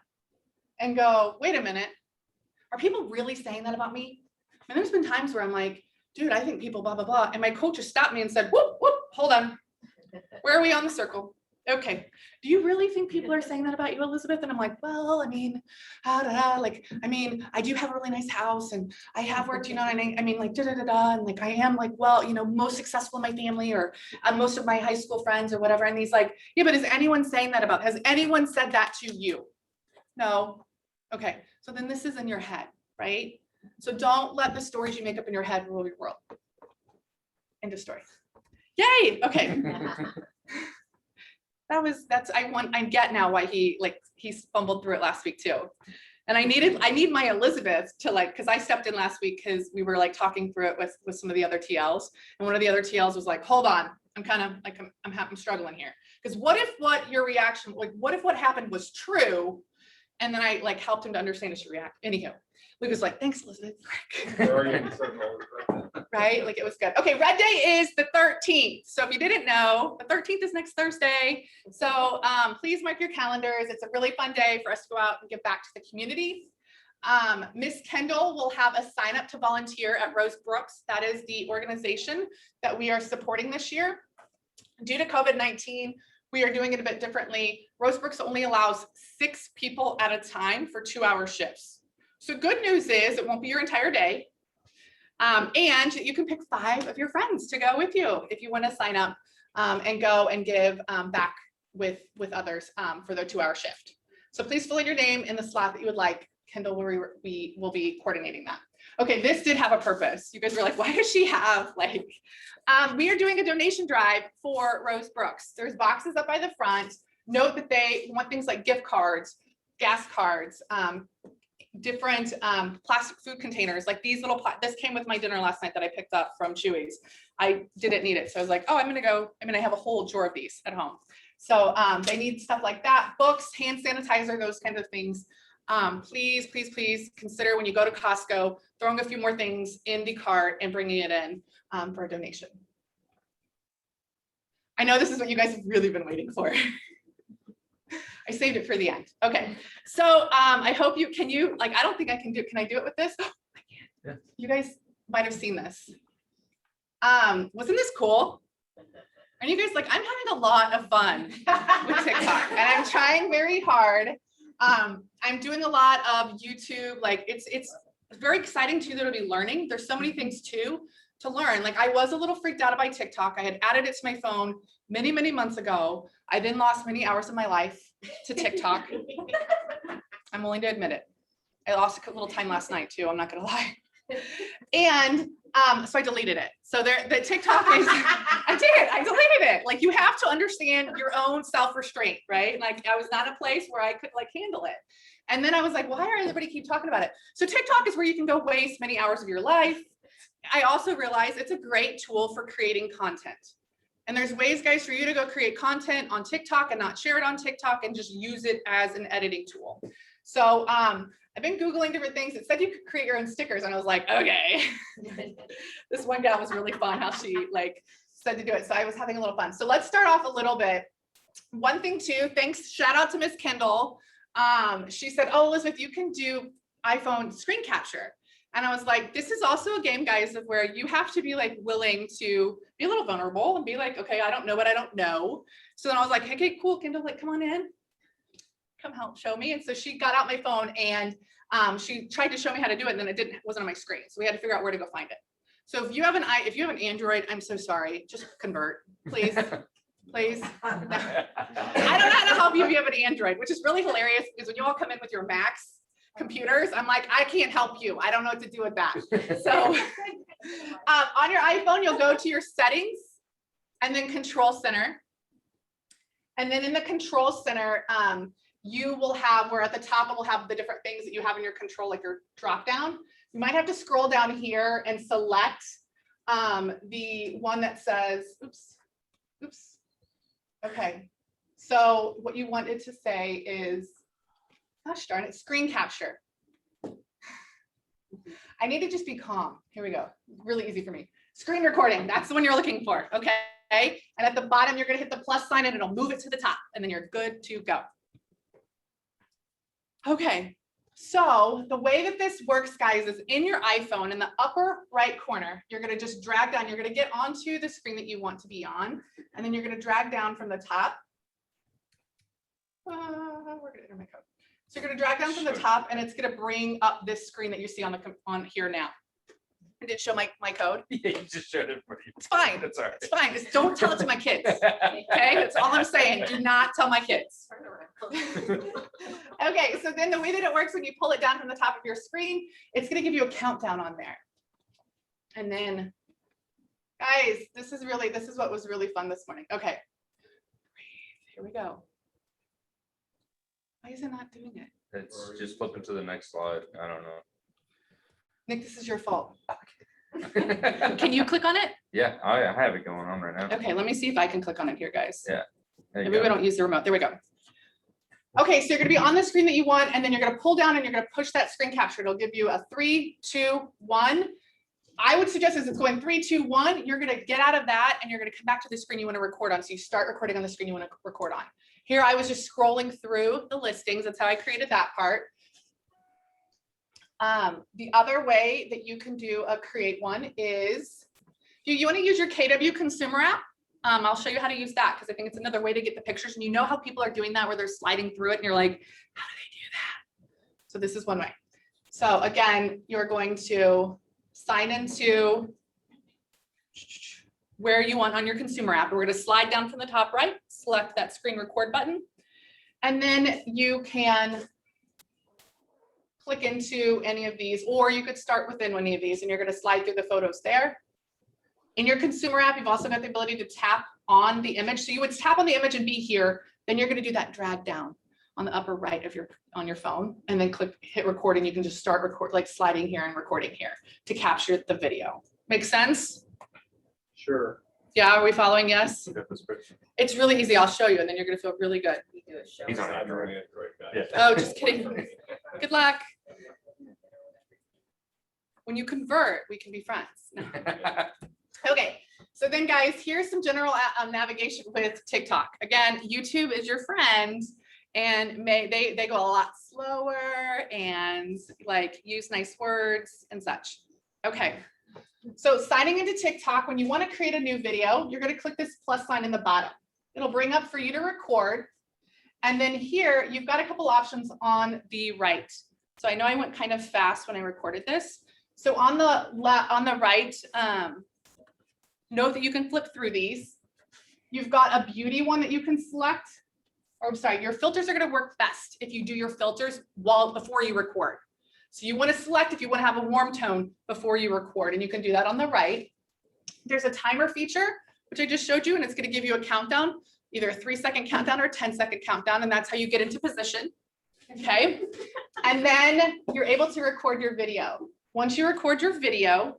and go, wait a minute, are people really saying that about me? And there's been times where I'm like, dude, I think people blah, blah, blah. And my coach just stopped me and said, whoop, whoop, hold on. Where are we on the circle? Okay. Do you really think people are saying that about you, Elizabeth? And I'm like, well, I mean, like, I mean, I do have a really nice house and I have worked, you know, and I mean, like, and like, I am like, well, you know, most successful in my family, or most of my high school friends or whatever. And he's like, yeah, but is anyone saying that has anyone said that to you? No. Okay. So then this is in your head, right? So don't let the stories you make up in your head rule your world. End of story. Yay. Okay. I get now why he fumbled through it last week too. And I need my Elizabeth to like, because I stepped in last week because we were like talking through it with some of the other TLs. And one of the other TLs was like, hold on, I'm kind of like, I'm struggling here. Because what if what happened was true? And then I like helped him to understand his react. Anyhow, Luke was like, thanks, Elizabeth. Right? Like it was good. Okay, Red Day is the 13th. So if you didn't know, the 13th is next Thursday. So please mark your calendars. It's a really fun day for us to go out and give back to the community. Miss Kendall will have a sign up to volunteer at Rose Brooks. That is the organization that we are supporting this year. Due to COVID-19, we are doing it a bit differently. Rose Brooks only allows 6 people at a time for 2-hour shifts. So good news is it won't be your entire day. And you can pick 5 of your friends to go with you if you want to sign up and go and give back with others for the 2-hour shift. So please fill in your name in the slot that you would like. Kendall will be coordinating that. Okay, this did have a purpose. You guys were like, why does she have like, we are doing a donation drive for Rose Brooks. There's boxes up by the front. Note that they want things like gift cards, gas cards, different plastic food containers, like these little, this came with my dinner last night that I picked up from Chewy's. I didn't need it. So I was like, oh, I have a whole drawer of these at home. So they need stuff like that, books, hand sanitizer, those kinds of things. Please, please, please consider when you go to Costco, throwing a few more things in the cart and bringing it in for a donation. I know this is what you guys have really been waiting for. I saved it for the end. Okay, so I hope can I don't think I can I do it with this? Oh, I can. Yeah. You guys might have seen this. Wasn't this cool? Aren't you guys like, I'm having a lot of fun with TikTok and I'm trying very hard. I'm doing a lot of YouTube. Like it's very exciting too, that I'll be learning. There's so many things too to learn. Like I was a little freaked out by TikTok. I had added it to my phone many, many months ago. I then lost many hours of my life to TikTok. I'm willing to admit it. I lost a little time last night too. I'm not gonna lie. And so I deleted it. So the TikTok is, I deleted it. Like you have to understand your own self-restraint, right? Like I was not in a place where I could like handle it. And then I was like, why does everybody keep talking about it? So TikTok is where you can go waste many hours of your life. I also realized it's a great tool for creating content. And there's ways, guys, for you to go create content on TikTok and not share it on TikTok and just use it as an editing tool. So I've been Googling different things. It said you could create your own stickers. And I was like, okay. This one gal was really fun how she like said to do it. So I was having a little fun. So let's start off a little bit. One thing too, thanks, shout out to Miss Kendall. She said, oh, Elizabeth, you can do iPhone screen capture. And I was like, this is also a game, guys, of where you have to be like willing to be a little vulnerable and be like, okay, I don't know what I don't know. So then I was like, hey, okay, cool, Kendall, like, come on in. Come help show me. And so she got out my phone and she tried to show me how to do it, and then it wasn't on my screen. So we had to figure out where to go find it. So if you have an Android, I'm so sorry, just convert, please. Please. I don't know how to help you if you have an Android, which is really hilarious because when you all come in with your Macs computers, I'm like, I can't help you. I don't know what to do with that. So on your iPhone, you'll go to your settings and then control center. And then in the control center, you will have, where at the top it will have the different things that you have in your control, like your drop down. You might have to scroll down here and select the one that says, oops. Okay, so what you wanted to say is, gosh darn it, screen capture. I need to just be calm. Here we go. Really easy for me. Screen recording, that's the one you're looking for, okay? And at the bottom, you're gonna hit the plus sign and it'll move it to the top and then you're good to go. Okay, so the way that this works, guys, is in your iPhone in the upper right corner, you're gonna just drag down, you're gonna get onto the screen that you want to be on, and then you're gonna drag down from the top. We're gonna enter my code. So you're gonna drag down from the top and it's gonna bring up this screen that you see on here now. I didn't show my code. Yeah, you just showed it for you. It's fine. That's all right. It's fine. Just don't tell it to my kids. Okay, that's all I'm saying. Do not tell my kids. Okay, so then the way that it works when you pull it down from the top of your screen, it's gonna give you a countdown on there. And then, guys, this is what was really fun this morning. Okay, here we go. Why is it not doing it? It's just flipping to the next slide. I don't know. Nick, this is your fault. Can you click on it? Yeah, I have it going on right now. Okay, let me see if I can click on it here, guys. Yeah. There you Maybe we go. don't use the remote. There we go. Okay, so you're gonna be on the screen that you want, and then you're gonna pull down and you're gonna push that screen capture. It'll give you a 3, 2, 1. I would suggest as it's going 3, 2, 1, you're gonna get out of that and you're gonna come back to the screen you wanna record on. So you start recording on the screen you wanna record on. Here I was just scrolling through the listings. That's how I created that part. The other way that you can do a create one is, you wanna use your KW consumer app. I'll show you how to use that because I think it's another way to get the pictures, and you know how people are doing that where they're sliding through it and you're like, how do they do that? So this is one way. So again, you're going to sign into where you want on your consumer app. We're going to slide down from the top right, select that screen record button, and then you can click into any of these, or you could start within any of these and you're going to slide through the photos there. In your consumer app, you've also got the ability to tap on the image. So you would tap on the image and be here, then you're going to do that drag down on the upper right of your phone, and then hit record, and you can just start like sliding here and recording here to capture the video. Make sense? Sure. Yeah, are we following? Yes. It's really easy. I'll show you, and then you're going to feel really good. He's on Android. Yeah. Oh, just kidding. Good luck. When you convert, we can be friends. No. Okay, so then guys, here's some general navigation with TikTok. Again, YouTube is your friend, and they go a lot slower and like use nice words and such. Okay, So signing into TikTok, when you want to create a new video, you're going to click this plus sign in the bottom. It'll bring up for you to record. And then here, you've got a couple options on the right. So I know I went kind of fast when I recorded this. So on the right, note that you can flip through these. You've got a beauty one that you can select. Or I'm sorry, your filters are going to work best if you do your filters before you record. So you want to select if you want to have a warm tone before you record, and you can do that on the right. There's a timer feature, which I just showed you, and it's going to give you a countdown, either a 3-second countdown or a 10-second countdown, and that's how you get into position. Okay. And then you're able to record your video. Once you record your video,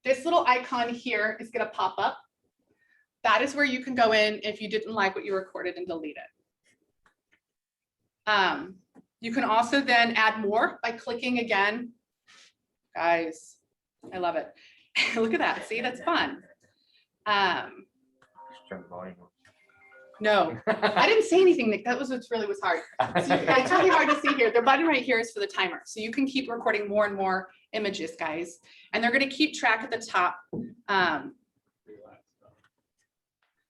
this little icon here is going to pop up. That is where you can go in if you didn't like what you recorded and delete it. You can also then add more by clicking again. Guys, I love it. Look at that. See, that's fun. No, I didn't say anything, Nick. That was what's really was hard. So it's really hard to see here. The button right here is for the timer. So you can keep recording more and more images, guys. And they're going to keep track at the top.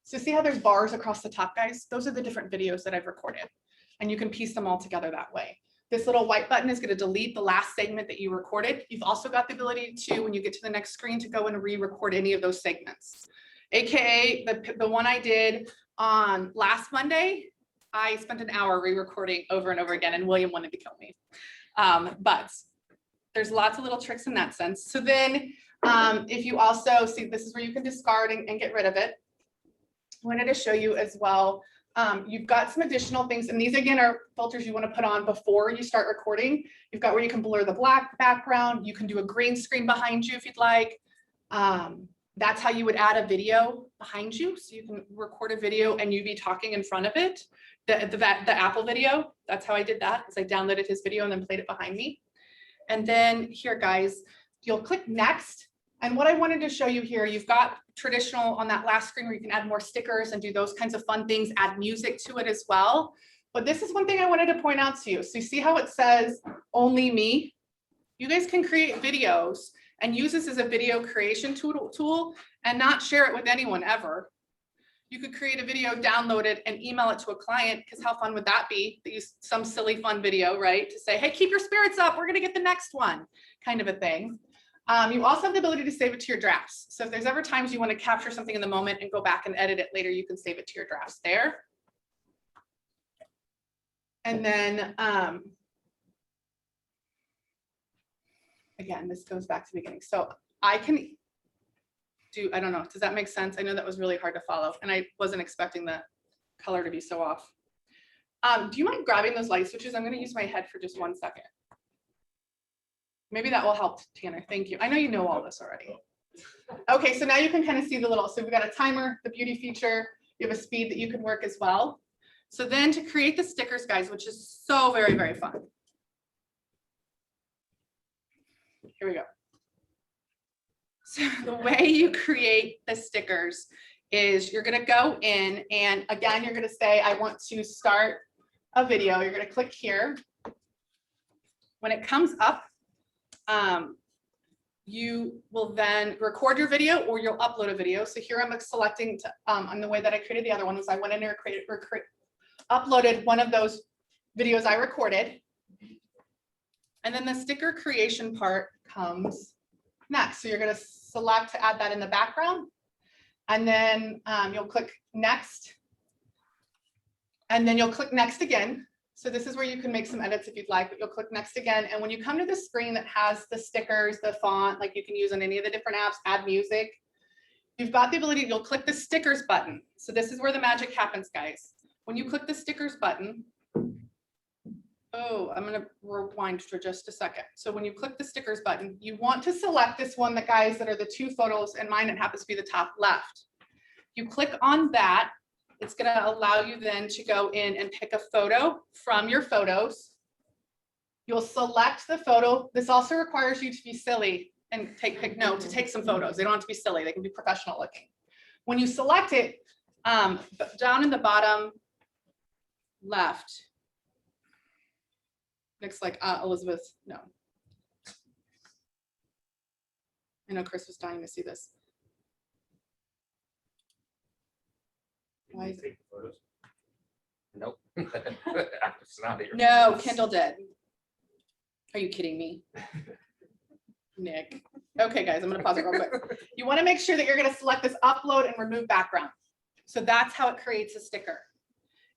So see how there's bars across the top, guys? Those are the different videos that I've recorded. And you can piece them all together that way. This little white button is going to delete the last segment that you recorded. You've also got the ability to, when you get to the next screen, to go and re-record any of those segments. AKA the one I did on last Monday, I spent an hour re-recording over and over again, and William wanted to kill me. But there's lots of little tricks in that sense. So then if you also see, this is where you can discard and get rid of it. I wanted to show you as well. You've got some additional things, and these again are filters you want to put on before you start recording. You've got where you can blur the black background. You can do a green screen behind you if you'd like. That's how you would add a video behind you. So you can record a video and you be talking in front of it. The Apple video, that's how I did that, because I downloaded his video and then played it behind me. And then here, guys, you'll click next. And what I wanted to show you here, you've got traditional on that last screen where you can add more stickers and do those kinds of fun things, add music to it as well. But this is one thing I wanted to point out to you. So you see how it says only me? You guys can create videos and use this as a video creation tool and not share it with anyone ever. You could create a video, download it, and email it to a client, because how fun would that be? They use some silly fun video, right? To say, hey, keep your spirits up, we're gonna get the next one, kind of a thing. You also have the ability to save it to your drafts. So if there's ever times you want to capture something in the moment and go back and edit it later, you can save it to your drafts there. And then, again, this goes back to the beginning. So I can do, I don't know, does that make sense? I know that was really hard to follow, and I wasn't expecting the color to be so off. Do you mind grabbing those light switches? I'm going to use my head for just 1 second. Maybe that will help, Tanner. Thank you. I know you know all this already. Okay, so now you can kind of see the little, so we've got a timer, the beauty feature, you have a speed that you can work as well. So then to create the stickers, guys, which is so very, very fun. Here we go. So the way you create the stickers is you're going to go in, and again, you're going to say, I want to start a video. You're going to click here. When it comes up, you will then record your video or you'll upload a video. So here I'm selecting to, on the way that I created the other one was I went in there, uploaded one of those videos I recorded. And then the sticker creation part comes next. So you're going to select to add that in the background. And then you'll click next. And then you'll click next again. So this is where you can make some edits if you'd like, but you'll click next again. And when you come to the screen that has the stickers, the font, like you can use on any of the different apps, add music, you've got the ability, you'll click the stickers button. So this is where the magic happens, guys. When you click the stickers button, oh, I'm gonna rewind for just a second. So when you click the stickers button, you want to select this one, the guys that are the two photos, and mine, it happens to be the top left. You click on that. It's going to allow you then to go in and pick a photo from your photos. You'll select the photo. This also requires you to be silly and take some photos. They don't have to be silly. They can be professional looking. When you select it, down in the bottom left, looks like Elizabeth, no. I know Chris was dying to see this. Why is it? Nope. It's not here. No, Kendall did. Are you kidding me? Nick. Okay, guys, I'm gonna pause it real quick. You wanna make sure that you're gonna select this upload and remove background. So that's how it creates a sticker.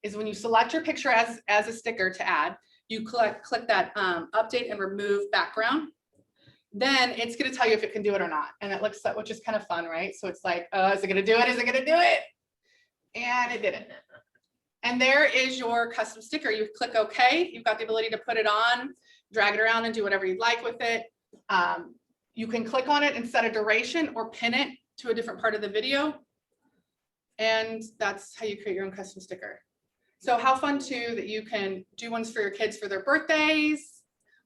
Is when you select your picture as a sticker to add, you click that update and remove background. Then it's gonna tell you if it can do it or not. And it looks like, which is kind of fun, right? So it's like, is it gonna do it? Is it gonna do it? And it didn't. And there is your custom sticker. You click OK. You've got the ability to put it on, drag it around and do whatever you'd like with it. You can click on it and set a duration or pin it to a different part of the video. And that's how you create your own custom sticker. So how fun too that you can do ones for your kids for their birthdays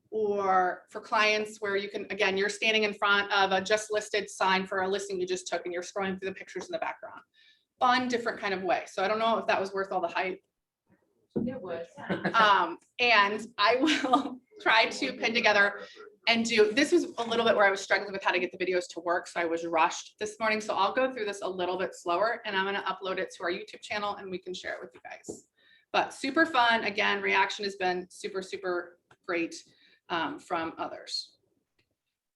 or for clients where you can, again, you're standing in front of a just listed sign for a listing you just took and you're scrolling through the pictures in the background. Fun, different kind of way. So I don't know if that was worth all the hype. It was. And I will try to pin together and do, this was a little bit where I was struggling with how to get the videos to work. So I was rushed this morning. So I'll go through this a little bit slower and I'm going to upload it to our YouTube channel and we can share it with you guys. But super fun. Again, reaction has been super, super great from others.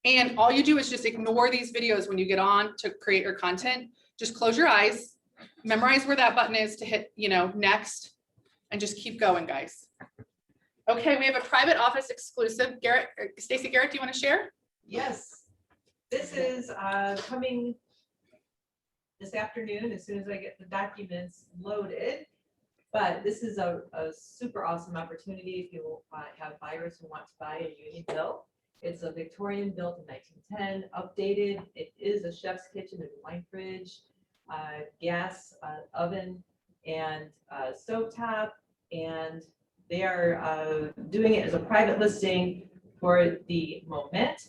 And all you do is just ignore these videos when you get on to create your content. Just close your eyes, memorize where that button is to hit, next, and just keep going, guys. Okay, we have a private office exclusive. Garrett, Stacy Garrett, do you want to share? Yes, this is coming this afternoon as soon as I get the documents loaded. But this is a super awesome opportunity if you have buyers who want to buy a Unionville. It's a Victorian built in 1910, updated. It is a chef's kitchen and wine fridge, gas oven, and stovetop. And they are doing it as a private listing for the moment,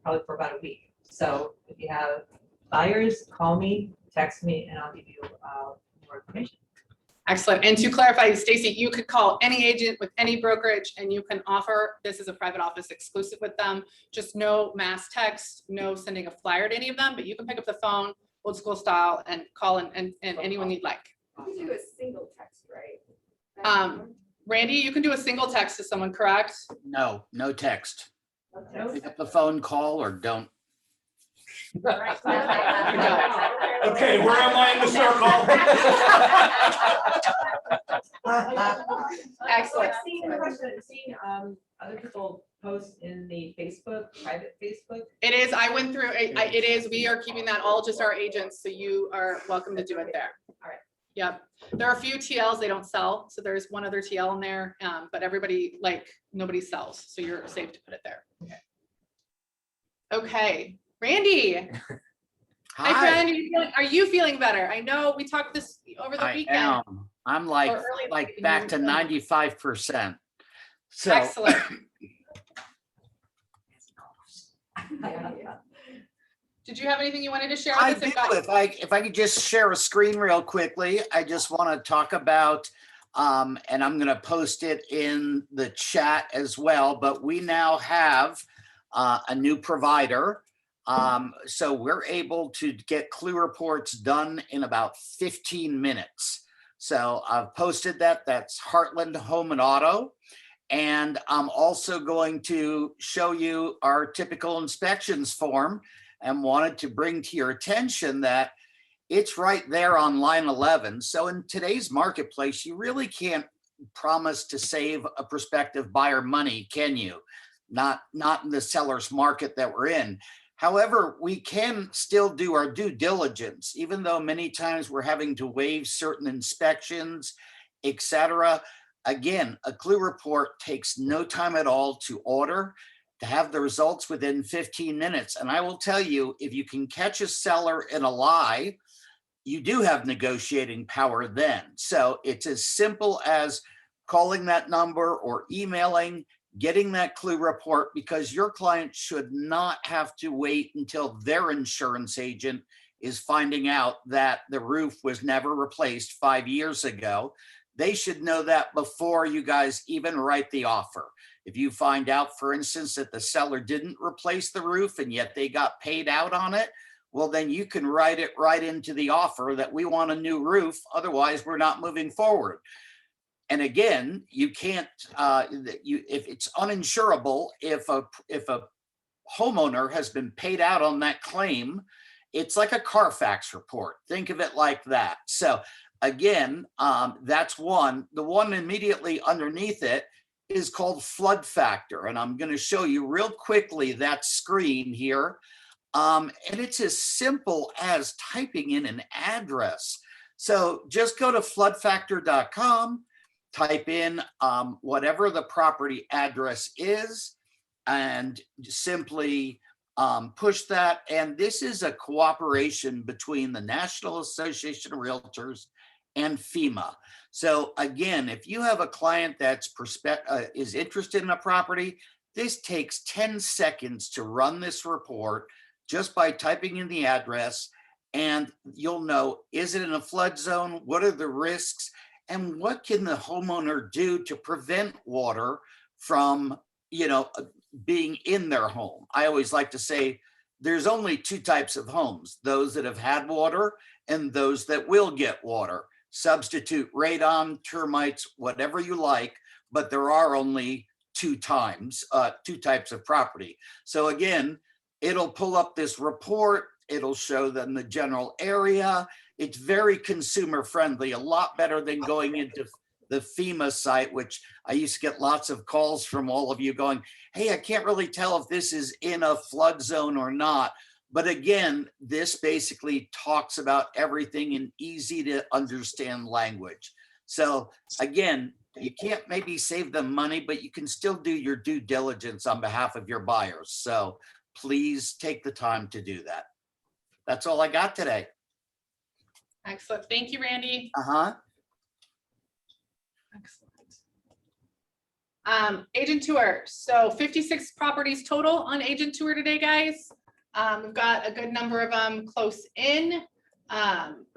probably for about a week. So if you have buyers, call me, text me, and I'll give you more information. Excellent. And to clarify, Stacy, you could call any agent with any brokerage and you can offer, this is a private office exclusive with them, just no mass text, no sending a flyer to any of them, but you can pick up the phone, old school style, and call and anyone you'd like. You can do a single text, right? Randy, you can do a single text to someone, correct? No text. No Pick up the phone, call, or don't. Okay, Okay, where am I in the circle? Excellent. I've seen other people post in the Facebook, private Facebook. It is, I went through, it is, we are keeping that all just our agents, so you are welcome to do it there. All right. Yep. There are a few TLs they don't sell, so there's one other TL in there, but everybody, nobody sells, so you're safe to put it there. Okay, Randy. Hi, friend. Are you feeling better? I know we talked this over the weekend. I am. I'm like back to 95%. So excellent. Did you have anything you wanted to share I with do. us? If I could just share a screen real quickly, I just want to talk about, and I'm going to post it in the chat as well, but we now have a new provider. So we're able to get clue reports done in about 15 minutes. So I've posted that. That's Heartland Home and Auto. And I'm also going to show you our typical inspections form and wanted to bring to your attention that it's right there on line 11. So in today's marketplace, you really can't promise to save a prospective buyer money, can you? Not in the seller's market that we're in. However, we can still do our due diligence, even though many times we're having to waive certain inspections, etc. Again, a clue report takes no time at all to order, to have the results within 15 minutes. And I will tell you, if you can catch a seller in a lie, you do have negotiating power then. So it's as simple as calling that number or emailing, getting that clue report, because your client should not have to wait until their insurance agent is finding out that the roof was never replaced 5 years ago. They should know that before you guys even write the offer. If you find out, for instance, that the seller didn't replace the roof and yet they got paid out on it, well, then you can write it right into the offer that we want a new roof. Otherwise, we're not moving forward. And again, you can't, if it's uninsurable, if a homeowner has been paid out on that claim, it's like a Carfax report. Think of it like that. So again, that's one. The one immediately underneath it is called flood factor. And I'm going to show you real quickly that screen here. And it's as simple as typing in an address. So just go to floodfactor.com, type in whatever the property address is, and simply push that. And this is a cooperation between the National Association of Realtors and FEMA. So again, if you have a client that's is interested in a property, this takes 10 seconds to run this report just by typing in the address, and you'll know, is it in a flood zone? What are the risks? And what can the homeowner do to prevent water from, being in their home? I always like to say there's only two types of homes, those that have had water and those that will get water. Substitute radon, termites, whatever you like, but there are only two types of property. So again, it'll pull up this report. It'll show them the general area. It's very consumer friendly, a lot better than going into the FEMA site, which I used to get lots of calls from all of you going, hey, I can't really tell if this is in a flood zone or not. But again, this basically talks about everything in easy to understand language. So again, you can't maybe save them money, but you can still do your due diligence on behalf of your buyers. So please take the time to do that. That's all I got today. Excellent. Thank you, Randy. Excellent. Agent tour. So 56 properties total on agent tour today, guys. We've got a good number of them close in.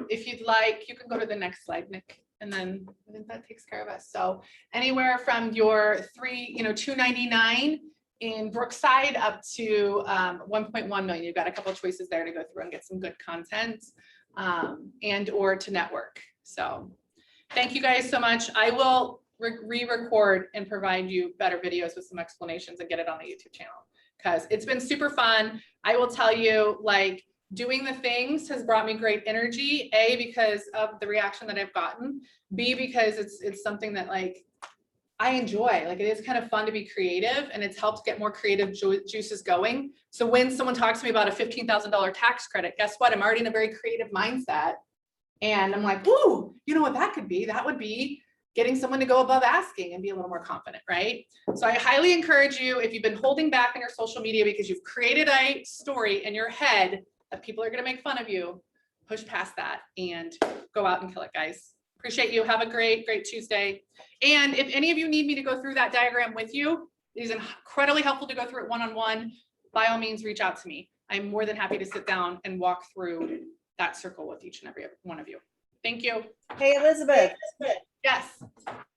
If you'd like, you can go to the next slide, Nick, and then I think that takes care of us. So anywhere from your $299 in Brookside up to 1.1 million. You've got a couple of choices there to go through and get some good content and or to network. So thank you guys so much. I will re-record and provide you better videos with some explanations and get it on the YouTube channel because it's been super fun. I will tell you, like, doing the things has brought me great energy, A, because of the reaction that I've gotten, B, because it's something that, like, I enjoy. Like, it is kind of fun to be creative, and it's helped get more creative juices going. So when someone talks to me about a $15,000 tax credit, guess what? I'm already in a very creative mindset. And I'm like, ooh, you know what that could be? That would be getting someone to go above asking and be a little more confident, right? So I highly encourage you, if you've been holding back on your social media because you've created a story in your head that people are going to make fun of you, push past that and go out and kill it, guys. Appreciate you. Have a great Tuesday. And if any of you need me to go through that diagram with you, it is incredibly helpful to go through it one-on-one. By all means, reach out to me. I'm more than happy to sit down and walk through that circle with each and every one of you. Thank you. Hey, Elizabeth. Yes.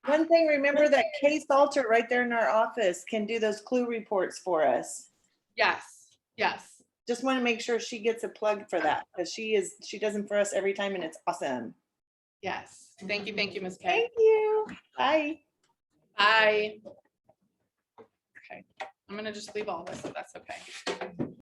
One thing, remember that Kay Salter right there in our office can do those clue reports for us. Yes. Yes. Just want to make sure she gets a plug for that because she does them for us every time and it's awesome. Yes. Thank you, Ms. Kay. Thank you. Bye. Bye. Okay. I'm gonna just leave all this if that's okay.